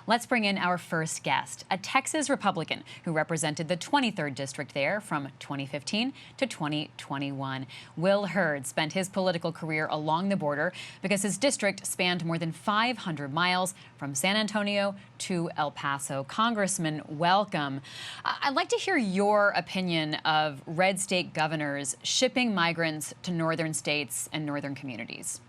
Let's bring in our first guest, a Texas Republican who represented the 23rd District there from 2015 to 2021. Will Hurd spent his political career along the border because his district spanned more than 500 miles from San Antonio to El Paso. Congressman, welcome. I'd like to hear your opinion of red state governors shipping migrants to northern states and northern communities.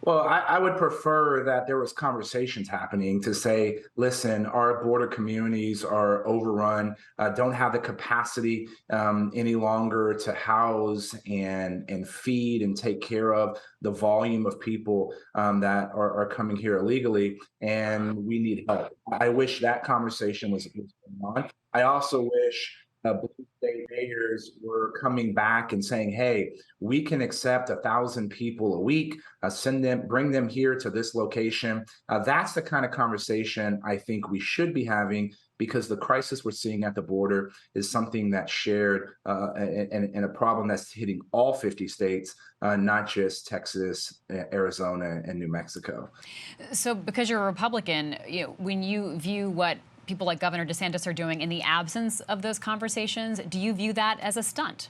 Well, I would prefer that there was conversations happening to say, listen, our border communities are overrun, don't have the capacity any longer to house and feed and take care of the volume of people that are coming here illegally, and we need help. I wish that conversation was going on. I also wish blue state mayors were coming back and saying, hey, we can accept 1,000 people a week, bring them here to this location. That's the kind of conversation I think we should be having, because the crisis we're seeing at the border is something that's shared and a problem that's hitting all 50 states, not just Texas, Arizona, and New Mexico. So because you're a Republican, when you view what people like Governor DeSantis are doing in the absence of those conversations, do you view that as a stunt?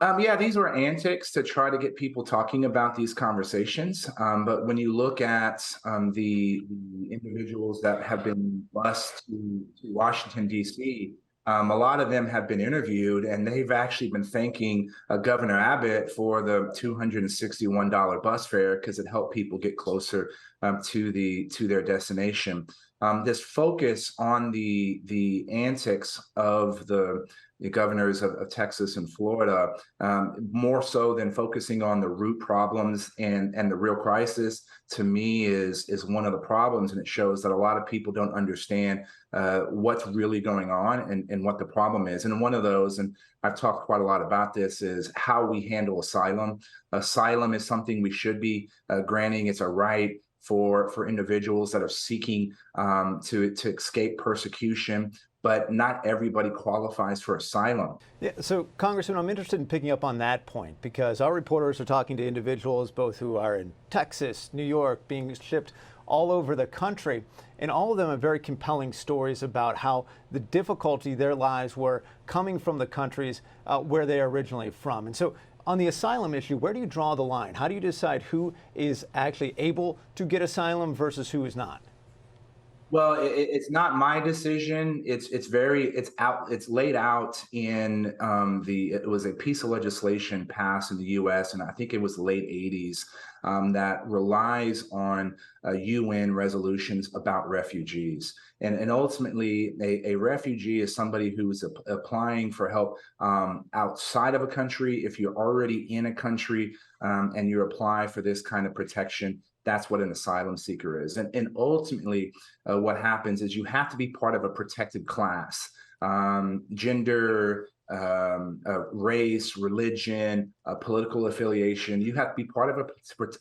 Yeah, these were antics to try to get people talking about these conversations. But when you look at the individuals that have been bused to Washington, D.C., a lot of them have been interviewed, and they've actually been thanking Governor Abbott for the $261 bus fare because it helped people get closer to their destination. This focus on the antics of the governors of Texas and Florida, more so than focusing on the root problems and the real crisis, to me is one of the problems, and it shows that a lot of people don't understand what's really going on and what the problem is. And one of those, and I've talked quite a lot about this, is how we handle asylum. Asylum is something we should be granting. It's a right for individuals that are seeking to escape persecution, but not everybody qualifies for asylum. Yeah, so Congressman, I'm interested in picking up on that point, because our reporters are talking to individuals both who are in Texas, New York, being shipped all over the country, and all of them have very compelling stories about how the difficulty their lives were coming from the countries where they are originally from. And so on the asylum issue, where do you draw the line? How do you decide who is actually able to get asylum versus who is not? Well, it's not my decision. It's laid out in it was a piece of legislation passed in the U.S. and I think it was late '80s that relies on UN resolutions about refugees. And ultimately, a refugee is somebody who is applying for help outside of a country. If you're already in a country and you apply for this kind of protection, that's what an asylum seeker is. And ultimately, what happens is you have to be part of a protected class. Gender, race, religion, political affiliation. You have to be part of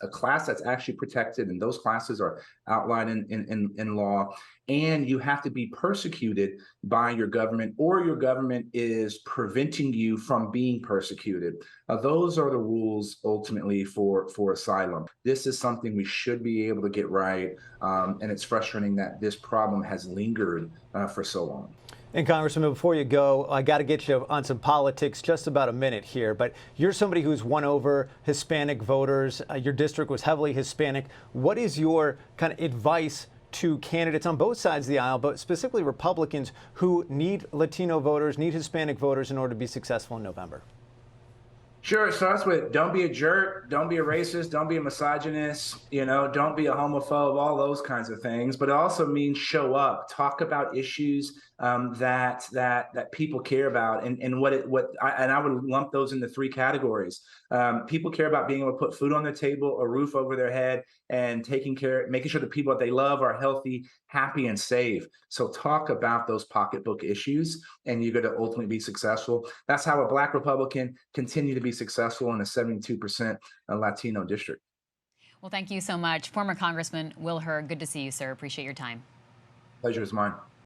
a class that's actually protected, and those classes are outlined in law. And you have to be persecuted by your government, or your government is preventing you from being persecuted. Those are the rules ultimately for asylum. This is something we should be able to get right, and it's frustrating that this problem has lingered for so long. And Congressman, before you go, I got to get you on some politics, just about a minute here, but you're somebody who's won over Hispanic voters. Your district was heavily Hispanic. What is your kind of advice to candidates on both sides of the aisle, but specifically Republicans who need Latino voters, need Hispanic voters in order to be successful in November? Sure, it starts with don't be a jerk, don't be a racist, don't be a misogynist, don't be a homophobe, all those kinds of things. But it also means show up, talk about issues that people care about, and I would lump those into three categories. People care about being able to put food on their table, a roof over their head, and making sure the people that they love are healthy, happy, and safe. So talk about those pocketbook issues, and you're going to ultimately be successful. That's how a Black Republican continue to be successful in a 72% Latino district. Well, thank you so much. Former Congressman Will Hurd, good to see you, sir. Appreciate your time. Pleasure is mine.